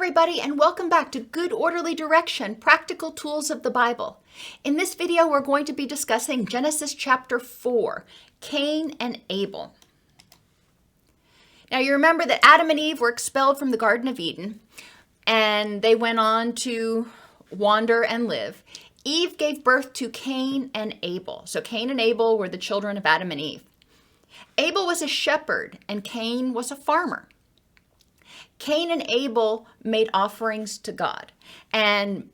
everybody, and welcome back to Good Orderly Direction, Practical Tools of the Bible. In this video, we're going to be discussing Genesis chapter 4, Cain and Abel. Now, you remember that Adam and Eve were expelled from the Garden of Eden, and they went on to wander and live. Eve gave birth to Cain and Abel. So Cain and Abel were the children of Adam and Eve. Abel was a shepherd, and Cain was a farmer. Cain and Abel made offerings to God. And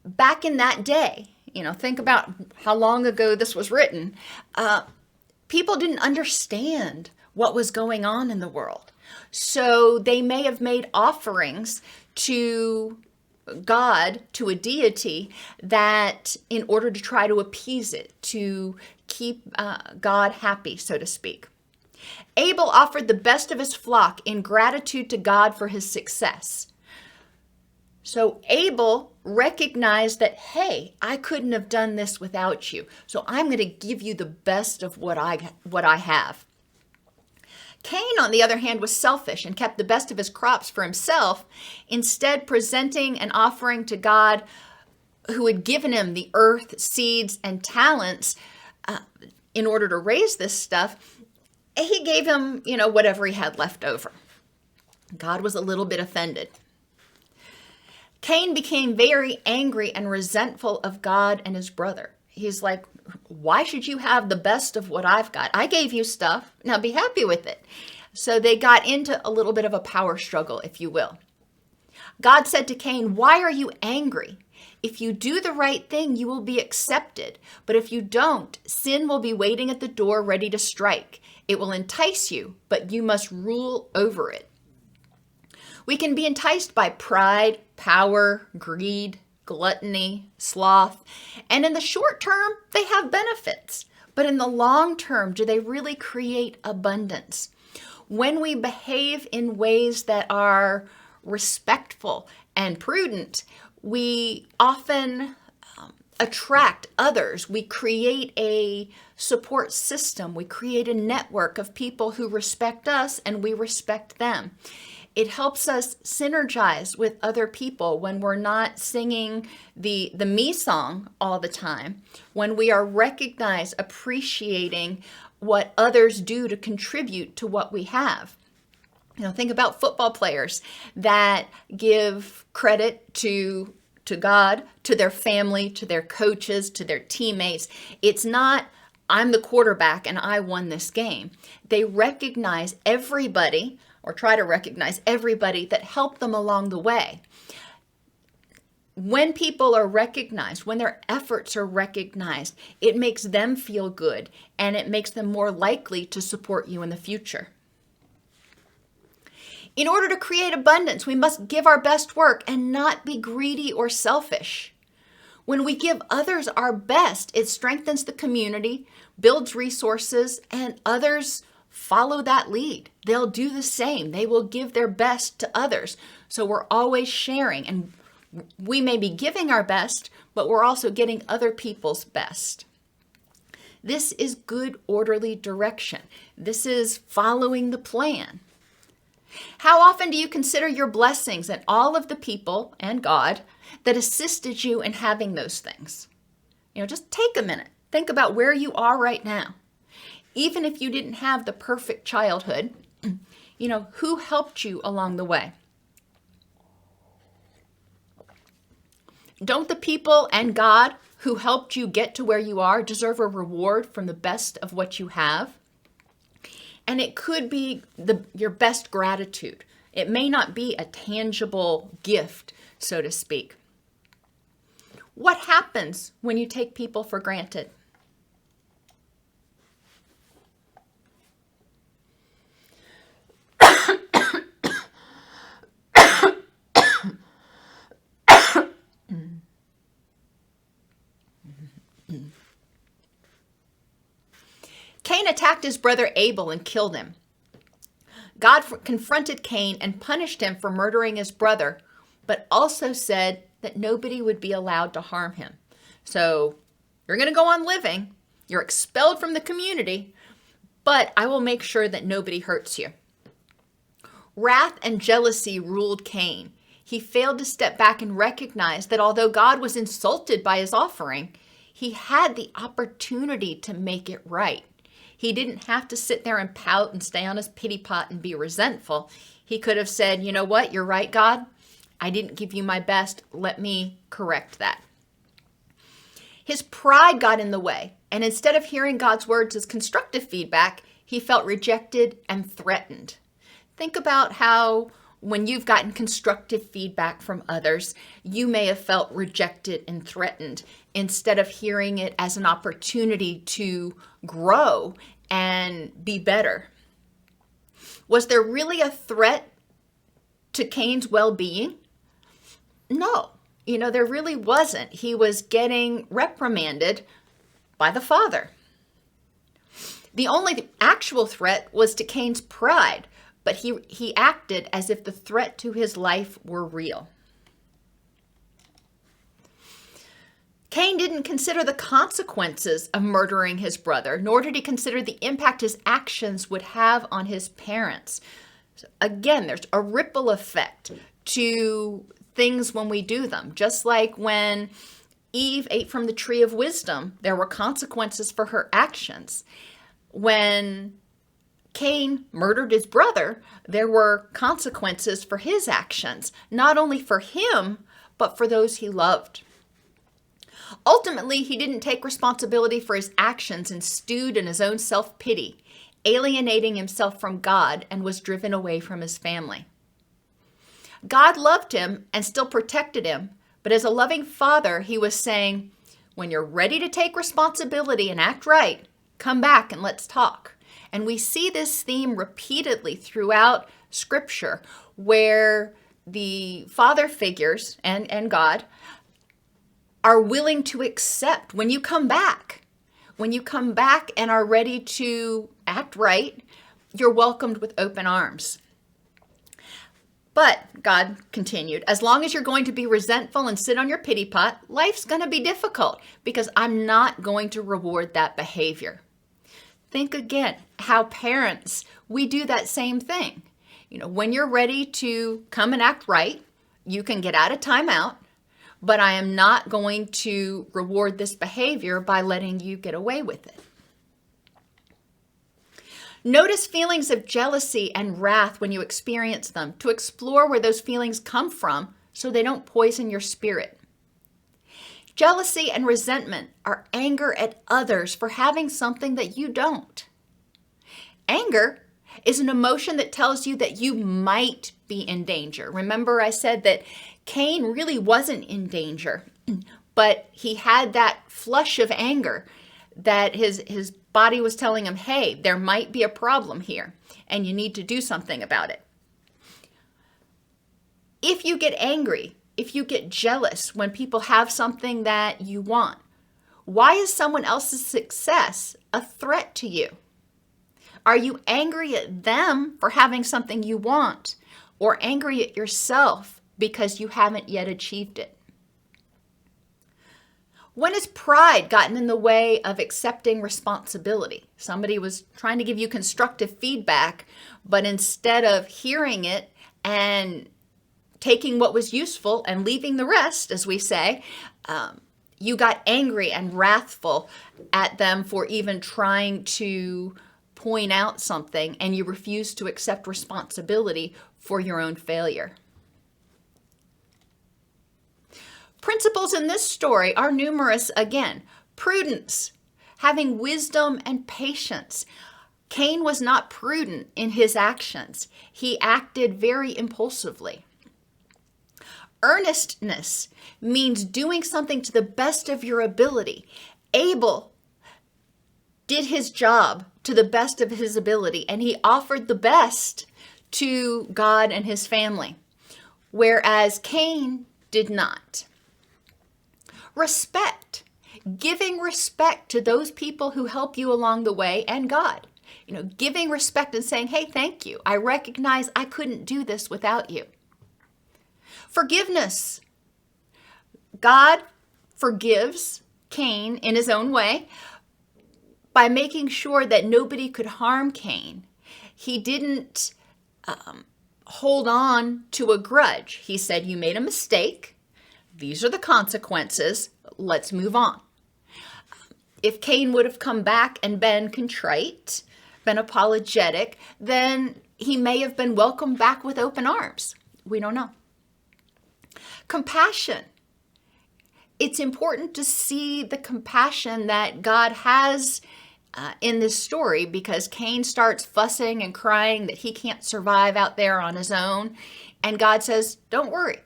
back in that day, think about how long ago this was written, people didn't understand what was going on in the world. So they may have made offerings to God, to a deity, that in order to try to appease it, to keep God happy, so to speak. Abel offered the best of his flock in gratitude to God for his success. So Abel recognized that, hey, I couldn't have done this without you. So I'm going to give you the best of what I have. Cain, on the other hand, was selfish and kept the best of his crops for himself, instead presenting an offering to God who had given him the earth, seeds, and talents in order to raise this stuff. He gave him, whatever he had left over. God was a little bit offended. Cain became very angry and resentful of God and his brother. He's like, why should you have the best of what I've got? I gave you stuff. Now be happy with it. So they got into a little bit of a power struggle, if you will. God said to Cain, why are you angry? If you do the right thing, you will be accepted. But if you don't, sin will be waiting at the door ready to strike. It will entice you, but you must rule over it. We can be enticed by pride, power, greed, gluttony, sloth, and in the short term, they have benefits. But in the long term, do they really create abundance? When we behave in ways that are respectful and prudent, we often attract others. We create a support system. We create a network of people who respect us and we respect them. It helps us synergize with other people when we're not singing the me song all the time, when we are appreciating what others do to contribute to what we have. Think about football players that give credit to God, to their family, to their coaches, to their teammates. It's not, I'm the quarterback and I won this game. They recognize everybody, or try to recognize everybody that helped them along the way. When people are recognized, when their efforts are recognized, it makes them feel good and it makes them more likely to support you in the future. In order to create abundance, we must give our best work and not be greedy or selfish. When we give others our best, it strengthens the community, builds resources, and others follow that lead. They'll do the same. They will give their best to others. So we're always sharing, and we may be giving our best, but we're also getting other people's best. This is good, orderly direction. This is following the plan. How often do you consider your blessings and all of the people and God that assisted you in having those things? Just take a minute. Think about where you are right now. Even if you didn't have the perfect childhood, who helped you along the way? Don't the people and God who helped you get to where you are deserve a reward from the best of what you have? And it could be your best gratitude. It may not be a tangible gift, so to speak. What happens when you take people for granted? Cain attacked his brother Abel and killed him. God confronted Cain and punished him for murdering his brother, but also said that nobody would be allowed to harm him. So you're going to go on living. You're expelled from the community, but I will make sure that nobody hurts you. Wrath and jealousy ruled Cain. He failed to step back and recognize that although God was insulted by his offering, he had the opportunity to make it right. He didn't have to sit there and pout and stay on his pity pot and be resentful. He could have said, you know what, you're right, God. I didn't give you my best. Let me correct that. His pride got in the way, and instead of hearing God's words as constructive feedback, he felt rejected and threatened. Think about how when you've gotten constructive feedback from others, you may have felt rejected and threatened instead of hearing it as an opportunity to grow and be better. Was there really a threat to Cain's well-being? No, there really wasn't. He was getting reprimanded by the Father. The only actual threat was to Cain's pride, but he acted as if the threat to his life were real. Cain didn't consider the consequences of murdering his brother, nor did he consider the impact his actions would have on his parents. So again, there's a ripple effect to things when we do them. Just like when Eve ate from the tree of wisdom, there were consequences for her actions. When Cain murdered his brother, there were consequences for his actions, not only for him, but for those he loved. Ultimately, he didn't take responsibility for his actions and stewed in his own self-pity, alienating himself from God, and was driven away from his family. God loved him and still protected him, but as a loving father, he was saying, when you're ready to take responsibility and act right, come back and let's talk. And we see this theme repeatedly throughout Scripture, where the father figures and God are willing to accept when you come back. When you come back and are ready to act right, you're welcomed with open arms. But, God continued, as long as you're going to be resentful and sit on your pity pot, life's going to be difficult because I'm not going to reward that behavior. Think again how parents, we do that same thing. When you're ready to come and act right, you can get out of timeout, but I am not going to reward this behavior by letting you get away with it. Notice feelings of jealousy and wrath when you experience them, to explore where those feelings come from so they don't poison your spirit. Jealousy and resentment are anger at others for having something that you don't. Anger is an emotion that tells you that you might be in danger. Remember, I said that Cain really wasn't in danger, but he had that flush of anger that his body was telling him, hey, there might be a problem here, and you need to do something about it. If you get angry, if you get jealous when people have something that you want, why is someone else's success a threat to you? Are you angry at them for having something you want, or angry at yourself because you haven't yet achieved it? When has pride gotten in the way of accepting responsibility? Somebody was trying to give you constructive feedback, but instead of hearing it and taking what was useful and leaving the rest, as we say, you got angry and wrathful at them for even trying to point out something, and you refused to accept responsibility for your own failure. Principles in this story are numerous again. Prudence, having wisdom and patience. Cain was not prudent in his actions. He acted very impulsively. Earnestness means doing something to the best of your ability. Abel did his job to the best of his ability, and he offered the best to God and his family, whereas Cain did not. Respect, giving respect to those people who help you along the way and God. Giving respect and saying, hey, thank you. I recognize I couldn't do this without you. Forgiveness. God forgives Cain in his own way by making sure that nobody could harm Cain. He didn't hold on to a grudge. He said, you made a mistake. These are the consequences. Let's move on. If Cain would have come back and been contrite, been apologetic, then he may have been welcomed back with open arms. We don't know. Compassion. It's important to see the compassion that God has in this story, because Cain starts fussing and crying that he can't survive out there on his own. And God says, don't worry.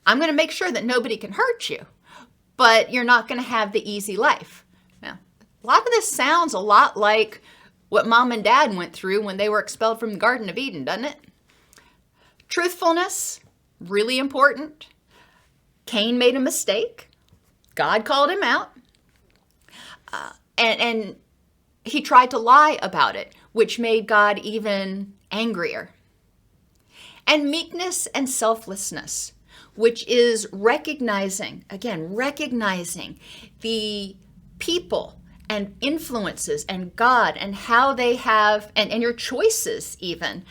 I'm going to make sure that nobody can hurt you, but you're not going to have the easy life. Now, a lot of this sounds a lot like what Mom and Dad went through when they were expelled from the Garden of Eden, doesn't it? Truthfulness, really important. Cain made a mistake. God called him out. And he tried to lie about it, which made God even angrier. And meekness and selflessness, which is recognizing the people and influences and God and how they have, and your choices even,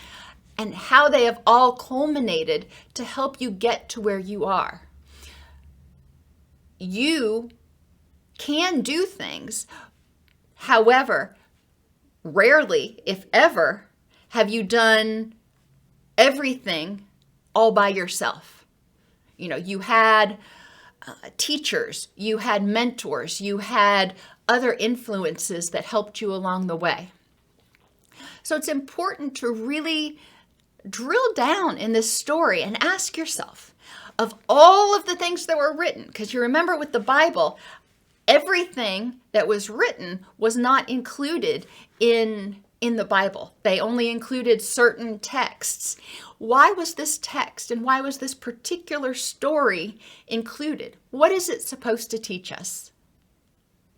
and how they have all culminated to help you get to where you are. You can do things. However, rarely, if ever, have you done everything all by yourself. You know, you had teachers, you had mentors, you had other influences that helped you along the way. So it's important to really drill down in this story and ask yourself, of all of the things that were written, because you remember with the Bible, everything that was written was not included in the Bible. They only included certain texts. Why was this text and why was this particular story included? What is it supposed to teach us?